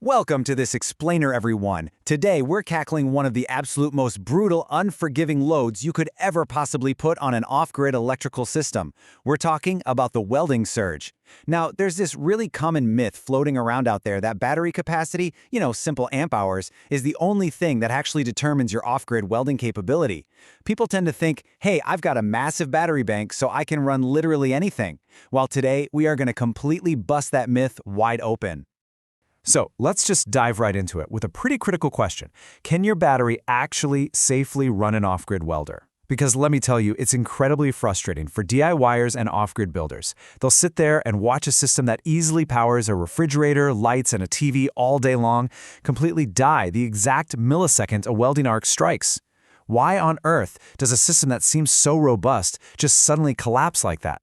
Welcome to this explainer, everyone. Today, we're tackling one of the absolute most brutal, unforgiving loads you could ever possibly put on an off-grid electrical system. We're talking about the welding surge. Now, there's this really common myth floating around out there that battery capacity, simple amp hours, is the only thing that actually determines your off-grid welding capability. People tend to think, hey, I've got a massive battery bank, so I can run literally anything. Well, today, we are going to completely bust that myth wide open. So let's just dive right into it with a pretty critical question. Can your battery actually safely run an off-grid welder? Because let me tell you, it's incredibly frustrating for DIYers and off-grid builders. They'll sit there and watch a system that easily powers a refrigerator, lights, and a TV all day long completely die the exact millisecond a welding arc strikes. Why on earth does a system that seems so robust just suddenly collapse like that?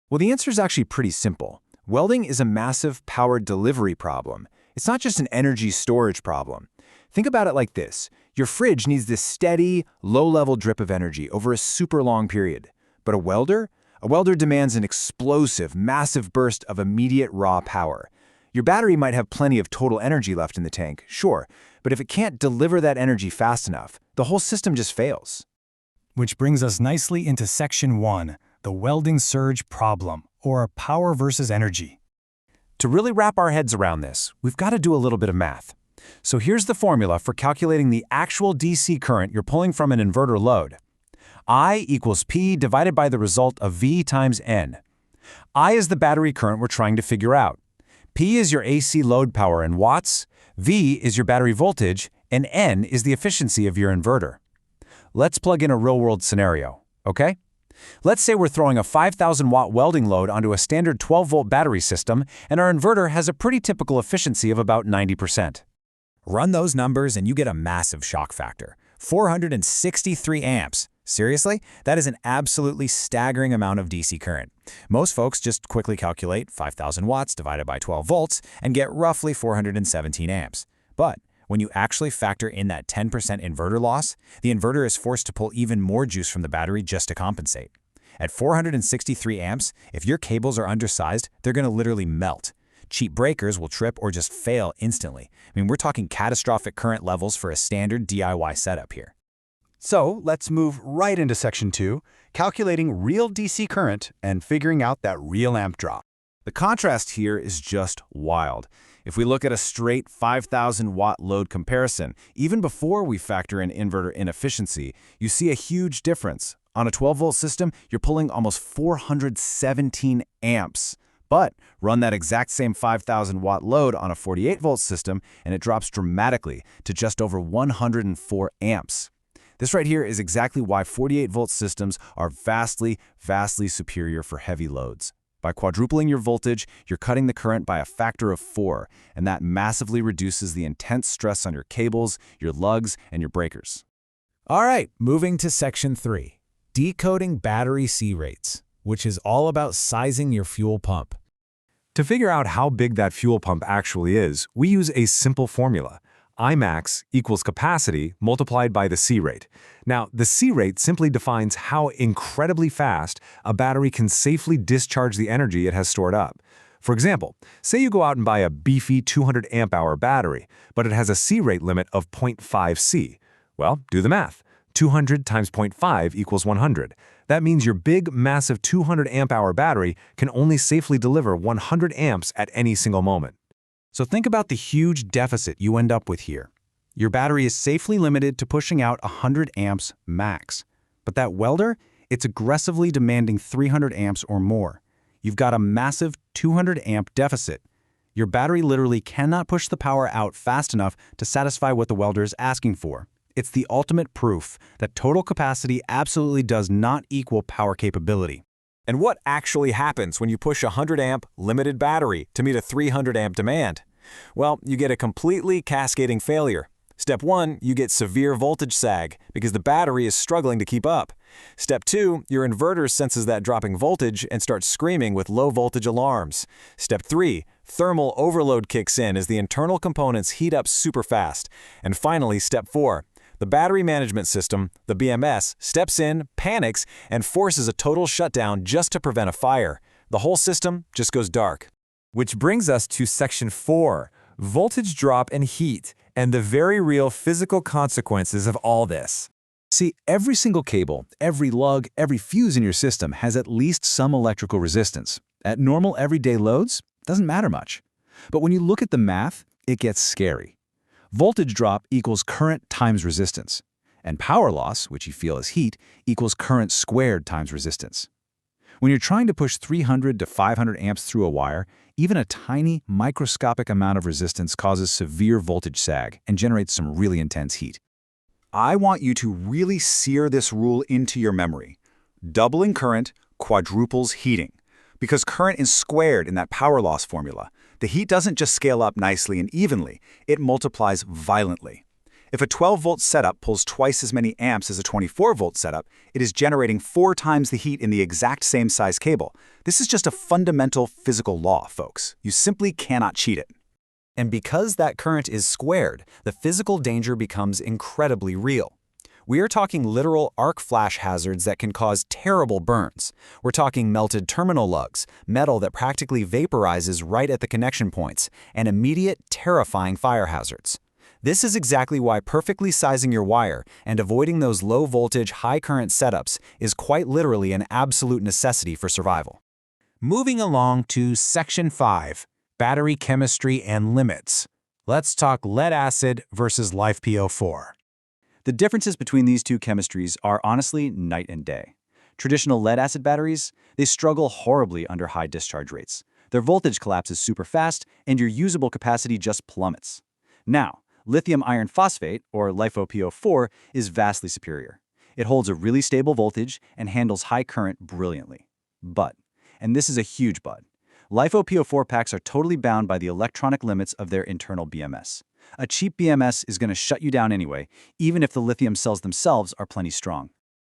Well, the answer is actually pretty simple. Welding is a massive power delivery problem. It's not just an energy storage problem. Think about it like this. Your fridge needs this steady, low-level drip of energy over a super long period. But a welder? A welder demands an explosive, massive burst of immediate raw power. Your battery might have plenty of total energy left in the tank, sure, but if it can't deliver that energy fast enough, the whole system just fails. Which brings us nicely into Section 1, the welding surge problem, or power versus energy. To really wrap our heads around this, we've got to do a little bit of math. So here's the formula for calculating the actual DC current you're pulling from an inverter load. I equals P divided by the result of V times N. I is the battery current we're trying to figure out. P is your AC load power in watts, V is your battery voltage, and N is the efficiency of your inverter. Let's plug in a real-world scenario, okay? Let's say we're throwing a 5,000-watt welding load onto a standard 12-volt battery system, and our inverter has a pretty typical efficiency of about 90%. Run those numbers and you get a massive shock factor. 463 amps. Seriously? That is an absolutely staggering amount of DC current. Most folks just quickly calculate 5,000 watts divided by 12 volts and get roughly 417 amps. But when you actually factor in that 10% inverter loss, the inverter is forced to pull even more juice from the battery just to compensate. At 463 amps, if your cables are undersized, they're going to literally melt. Cheap breakers will trip or just fail instantly. We're talking catastrophic current levels for a standard DIY setup here. So let's move right into Section 2, calculating real DC current and figuring out that real amp drop. The contrast here is just wild. If we look at a straight 5,000-watt load comparison, even before we factor in inverter inefficiency, you see a huge difference. On a 12-volt system, you're pulling almost 417 amps. But run that exact same 5,000-watt load on a 48-volt system, and it drops dramatically to just over 104 amps. This right here is exactly why 48-volt systems are vastly, vastly superior for heavy loads. By quadrupling your voltage, you're cutting the current by a factor of 4, and that massively reduces the intense stress on your cables, your lugs, and your breakers. All right, moving to Section 3, decoding battery C rates, which is all about sizing your fuel pump. To figure out how big that fuel pump actually is, we use a simple formula. Imax equals capacity multiplied by the C rate. Now, the C rate simply defines how incredibly fast a battery can safely discharge the energy it has stored up. For example, say you go out and buy a beefy 200 amp hour battery, but it has a C rate limit of 0.5 C. Well, do the math. 200 times 0.5 equals 100. That means your big, massive 200 amp hour battery can only safely deliver 100 amps at any single moment. So think about the huge deficit you end up with here. Your battery is safely limited to pushing out 100 amps max. But that welder, it's aggressively demanding 300 amps or more. You've got a massive 200 amp deficit. Your battery literally cannot push the power out fast enough to satisfy what the welder is asking for. It's the ultimate proof that total capacity absolutely does not equal power capability. And what actually happens when you push a 100-amp limited battery to meet a 300-amp demand? Well, you get a completely cascading failure. Step 1, you get severe voltage sag because the battery is struggling to keep up. Step 2, your inverter senses that dropping voltage and starts screaming with low voltage alarms. Step 3, thermal overload kicks in as the internal components heat up super fast. And finally, Step 4, the battery management system, the BMS, steps in, panics, and forces a total shutdown just to prevent a fire. The whole system just goes dark. Which brings us to Section 4, voltage drop and heat, and the very real physical consequences of all this. See, every single cable, every lug, every fuse in your system has at least some electrical resistance. At normal everyday loads, doesn't matter much. But when you look at the math, it gets scary. Voltage drop equals current times resistance, and power loss, which you feel as heat, equals current squared times resistance. When you're trying to push 300 to 500 amps through a wire, even a tiny, microscopic amount of resistance causes severe voltage sag and generates some really intense heat. I want you to really sear this rule into your memory. Doubling current quadruples heating. Because current is squared in that power loss formula, the heat doesn't just scale up nicely and evenly, it multiplies violently. If a 12-volt setup pulls twice as many amps as a 24-volt setup, it is generating 4 times the heat in the exact same size cable. This is just a fundamental physical law, folks. You simply cannot cheat it. And because that current is squared, the physical danger becomes incredibly real. We are talking literal arc flash hazards that can cause terrible burns. We're talking melted terminal lugs, metal that practically vaporizes right at the connection points, and immediate, terrifying fire hazards. This is exactly why perfectly sizing your wire and avoiding those low-voltage, high-current setups is quite literally an absolute necessity for survival. Moving along to Section 5, Battery Chemistry and Limits. Let's talk lead-acid versus LiFePO4. The differences between these two chemistries are honestly night and day. Traditional lead-acid batteries, they struggle horribly under high discharge rates. Their voltage collapses super fast, and your usable capacity just plummets. Now, lithium iron phosphate, or LiFePO4, is vastly superior. It holds a really stable voltage and handles high current brilliantly. But, and this is a huge but, LiFePO4 packs are totally bound by the electronic limits of their internal BMS. A cheap BMS is going to shut you down anyway, even if the lithium cells themselves are plenty strong.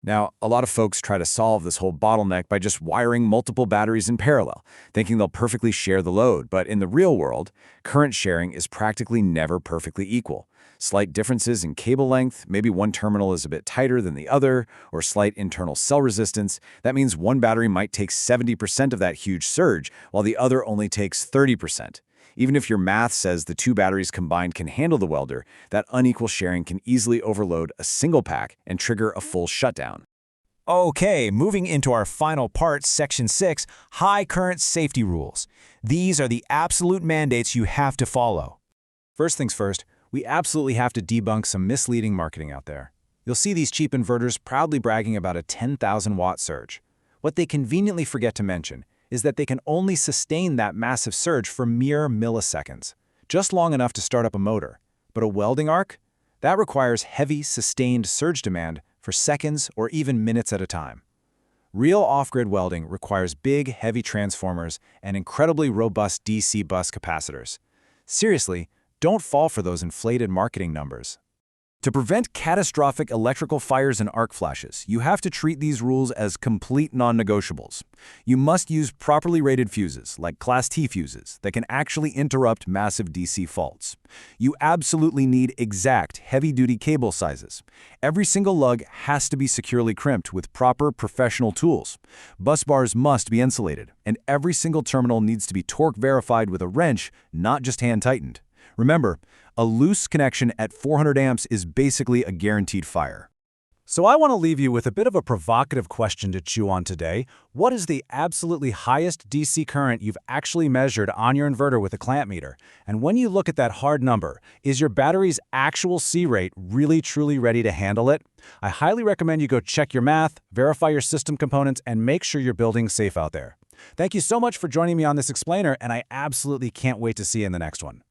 Now, a lot of folks try to solve this whole bottleneck by just wiring multiple batteries in parallel, thinking they'll perfectly share the load. But in the real world, current sharing is practically never perfectly equal. Slight differences in cable length, maybe one terminal is a bit tighter than the other, or slight internal cell resistance. That means one battery might take 70% of that huge surge, while the other only takes 30%. Even if your math says the two batteries combined can handle the welder, that unequal sharing can easily overload a single pack and trigger a full shutdown. Okay, moving into our final part, Section 6, High Current Safety Rules. These are the absolute mandates you have to follow. First things first, we absolutely have to debunk some misleading marketing out there. You'll see these cheap inverters proudly bragging about a 10,000-watt surge. What they conveniently forget to mention is that they can only sustain that massive surge for mere milliseconds, just long enough to start up a motor. But a welding arc? That requires heavy, sustained surge demand for seconds or even minutes at a time. Real off-grid welding requires big, heavy transformers and incredibly robust DC bus capacitors. Seriously, don't fall for those inflated marketing numbers. To prevent catastrophic electrical fires and arc flashes, you have to treat these rules as complete non-negotiables. You must use properly rated fuses, like Class T fuses, that can actually interrupt massive DC faults. You absolutely need exact, heavy-duty cable sizes. Every single lug has to be securely crimped with proper professional tools. Bus bars must be insulated, and every single terminal needs to be torque verified with a wrench, not just hand-tightened. Remember, a loose connection at 400 amps is basically a guaranteed fire. So I want to leave you with a bit of a provocative question to chew on today. What is the absolutely highest DC current you've actually measured on your inverter with a clamp meter? And when you look at that hard number, is your battery's actual C rate really truly ready to handle it? I highly recommend you go check your math, verify your system components, and make sure you're building safe out there. Thank you so much for joining me on this explainer, and I absolutely can't wait to see you in the next one.